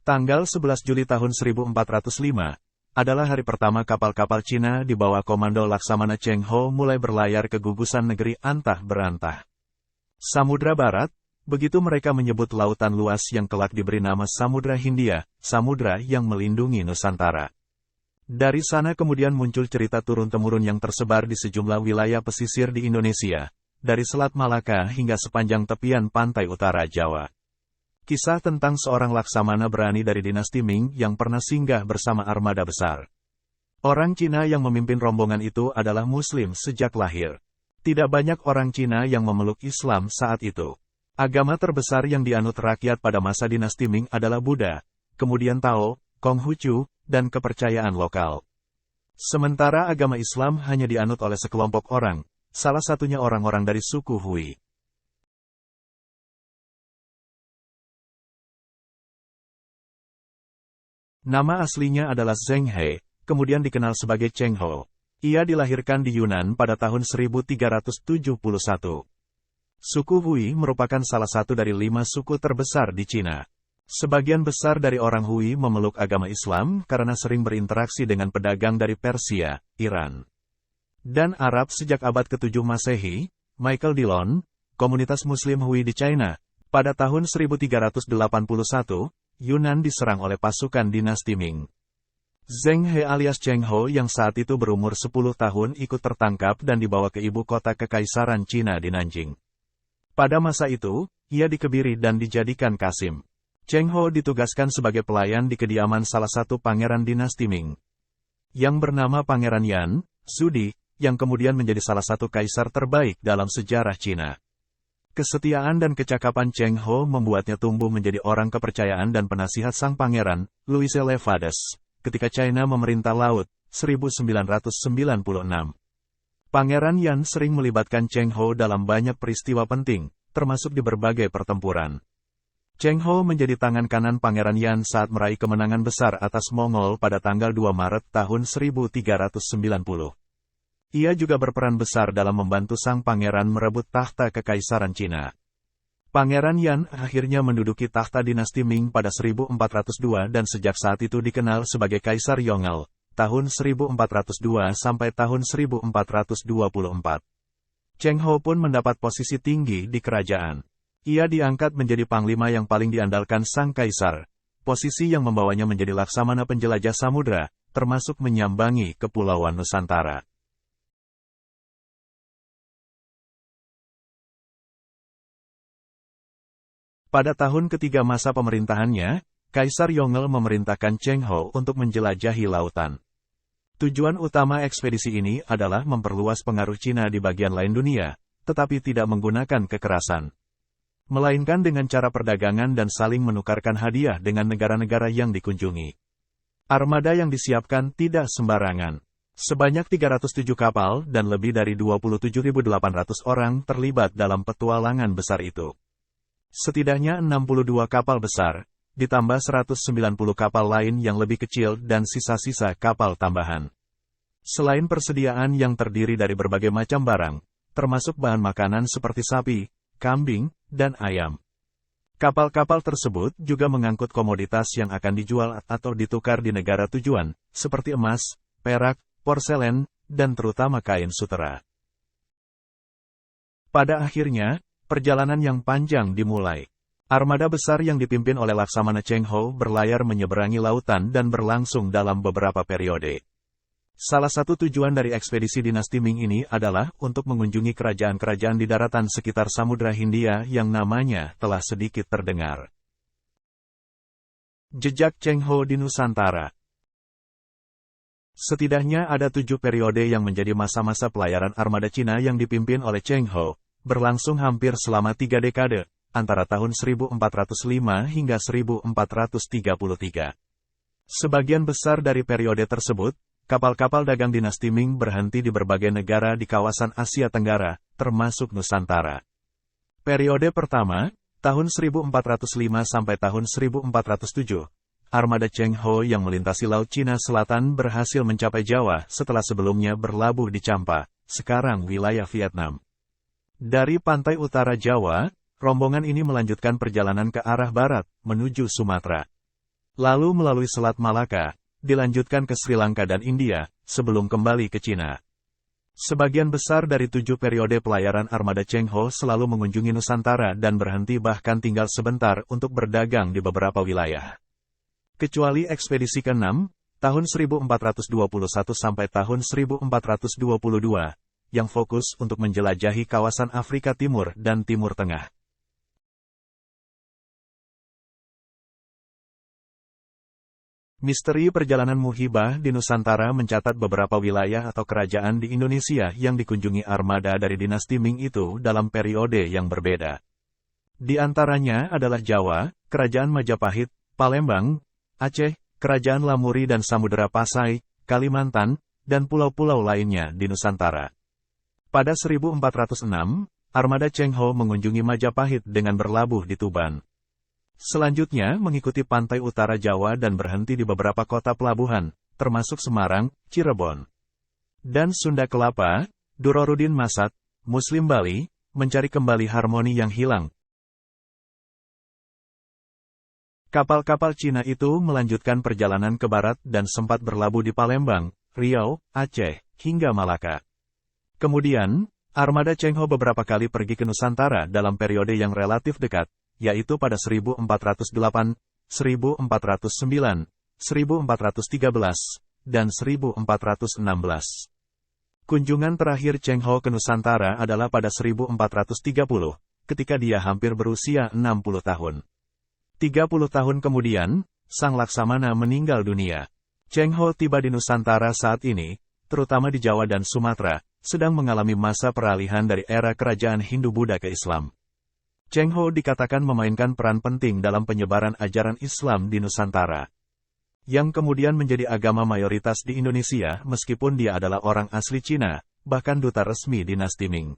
Tanggal 11 Juli tahun 1405 adalah hari pertama kapal-kapal Cina di bawah komando Laksamana Cheng Ho mulai berlayar ke gugusan negeri antah berantah. Samudra Barat, begitu mereka menyebut lautan luas yang kelak diberi nama Samudra Hindia, samudra yang melindungi Nusantara. Dari sana kemudian muncul cerita turun-temurun yang tersebar di sejumlah wilayah pesisir di Indonesia, dari Selat Malaka hingga sepanjang tepian pantai utara Jawa. Kisah tentang seorang laksamana berani dari dinasti Ming yang pernah singgah bersama armada besar. Orang Cina yang memimpin rombongan itu adalah Muslim sejak lahir. Tidak banyak orang Cina yang memeluk Islam saat itu. Agama terbesar yang dianut rakyat pada masa dinasti Ming adalah Buddha, kemudian Tao, Konghucu, dan kepercayaan lokal. Sementara agama Islam hanya dianut oleh sekelompok orang, salah satunya orang-orang dari suku Hui. Nama aslinya adalah Zheng He, kemudian dikenal sebagai Cheng Ho. Ia dilahirkan di Yunan pada tahun 1371. Suku Hui merupakan salah satu dari 5 suku terbesar di Cina. Sebagian besar dari orang Hui memeluk agama Islam karena sering berinteraksi dengan pedagang dari Persia, Iran, dan Arab sejak abad ke-7 Masehi. Michael Dillon, komunitas Muslim Hui di China, pada tahun 1381, Yunan diserang oleh pasukan dinasti Ming. Zheng He alias Cheng Ho yang saat itu berumur 10 tahun ikut tertangkap dan dibawa ke ibu kota Kekaisaran Cina di Nanjing. Pada masa itu, ia dikebiri dan dijadikan kasim. Cheng Ho ditugaskan sebagai pelayan di kediaman salah satu pangeran dinasti Ming, yang bernama Pangeran Yan Zudi, yang kemudian menjadi salah satu kaisar terbaik dalam sejarah Cina. Kesetiaan dan kecakapan Cheng Ho membuatnya tumbuh menjadi orang kepercayaan dan penasihat sang pangeran, Louis Le Fades, ketika China memerintah laut, 1996. Pangeran Yan sering melibatkan Cheng Ho dalam banyak peristiwa penting, termasuk di berbagai pertempuran. Cheng Ho menjadi tangan kanan Pangeran Yan saat meraih kemenangan besar atas Mongol pada tanggal 2 Maret tahun 1390. Ia juga berperan besar dalam membantu sang pangeran merebut tahta Kekaisaran Cina. Pangeran Yan akhirnya menduduki tahta dinasti Ming pada 1402 dan sejak saat itu dikenal sebagai Kaisar Yongle, tahun 1402 sampai tahun 1424. Cheng Ho pun mendapat posisi tinggi di kerajaan. Ia diangkat menjadi panglima yang paling diandalkan sang kaisar, posisi yang membawanya menjadi laksamana penjelajah samudra, termasuk menyambangi Kepulauan Nusantara. Pada tahun ketiga masa pemerintahannya, Kaisar Yongle memerintahkan Cheng Ho untuk menjelajahi lautan. Tujuan utama ekspedisi ini adalah memperluas pengaruh Cina di bagian lain dunia, tetapi tidak menggunakan kekerasan, melainkan dengan cara perdagangan dan saling menukarkan hadiah dengan negara-negara yang dikunjungi. Armada yang disiapkan tidak sembarangan. Sebanyak 307 kapal dan lebih dari 27.800 orang terlibat dalam petualangan besar itu. Setidaknya 62 kapal besar, ditambah 190 kapal lain yang lebih kecil dan sisa-sisa kapal tambahan. Selain persediaan yang terdiri dari berbagai macam barang, termasuk bahan makanan seperti sapi, kambing, dan ayam. Kapal-kapal tersebut juga mengangkut komoditas yang akan dijual atau ditukar di negara tujuan, seperti emas, perak, porselen, dan terutama kain sutera. Pada akhirnya, perjalanan yang panjang dimulai. Armada besar yang dipimpin oleh Laksamana Cheng Ho berlayar menyeberangi lautan dan berlangsung dalam beberapa periode. Salah satu tujuan dari ekspedisi dinasti Ming ini adalah untuk mengunjungi kerajaan-kerajaan di daratan sekitar Samudra Hindia yang namanya telah sedikit terdengar. Jejak Cheng Ho di Nusantara. Setidaknya ada 7 periode yang menjadi masa-masa pelayaran armada Cina yang dipimpin oleh Cheng Ho, berlangsung hampir selama 3 dekade, antara tahun 1405 hingga 1433. Sebagian besar dari periode tersebut, kapal-kapal dagang dinasti Ming berhenti di berbagai negara di kawasan Asia Tenggara, termasuk Nusantara. Periode pertama, tahun 1405 sampai tahun 1407, armada Cheng Ho yang melintasi Laut Cina Selatan berhasil mencapai Jawa setelah sebelumnya berlabuh di Champa, sekarang wilayah Vietnam. Dari pantai utara Jawa, rombongan ini melanjutkan perjalanan ke arah barat, menuju Sumatera. lalu melalui Selat Malaka, dilanjutkan ke Sri Lanka dan India, sebelum kembali ke Cina. Sebagian besar dari 7 periode pelayaran armada Cheng Ho selalu mengunjungi Nusantara dan berhenti bahkan tinggal sebentar untuk berdagang di beberapa wilayah. Kecuali ekspedisi ke-6, tahun 1421 sampai tahun 1422, yang fokus untuk menjelajahi kawasan Afrika Timur dan Timur Tengah. Misteri perjalanan Muhibah di Nusantara mencatat beberapa wilayah atau kerajaan di Indonesia yang dikunjungi armada dari dinasti Ming itu dalam periode yang berbeda. Di antaranya adalah Jawa, Kerajaan Majapahit, Palembang, Aceh, Kerajaan Lamuri dan Samudera Pasai, Kalimantan, dan pulau-pulau lainnya di Nusantara. Pada 1406, armada Cheng Ho mengunjungi Majapahit dengan berlabuh di Tuban. Selanjutnya mengikuti pantai utara Jawa dan berhenti di beberapa kota pelabuhan, termasuk Semarang, Cirebon, dan Sunda Kelapa. Durorudin Masat, Muslim Bali, mencari kembali harmoni yang hilang. Kapal-kapal Cina itu melanjutkan perjalanan ke barat dan sempat berlabuh di Palembang, Riau, Aceh, hingga Malaka. Kemudian, armada Cheng Ho beberapa kali pergi ke Nusantara dalam periode yang relatif dekat, yaitu pada 1408, 1409, 1413, dan 1416. Kunjungan terakhir Cheng Ho ke Nusantara adalah pada 1430, ketika dia hampir berusia 60 tahun. 30 tahun kemudian, sang Laksamana meninggal dunia. Cheng Ho tiba di Nusantara saat ini, terutama di Jawa dan Sumatera, sedang mengalami masa peralihan dari era kerajaan Hindu-Buddha ke Islam. Cheng Ho dikatakan memainkan peran penting dalam penyebaran ajaran Islam di Nusantara, yang kemudian menjadi agama mayoritas di Indonesia meskipun dia adalah orang asli Cina, bahkan duta resmi dinasti Ming.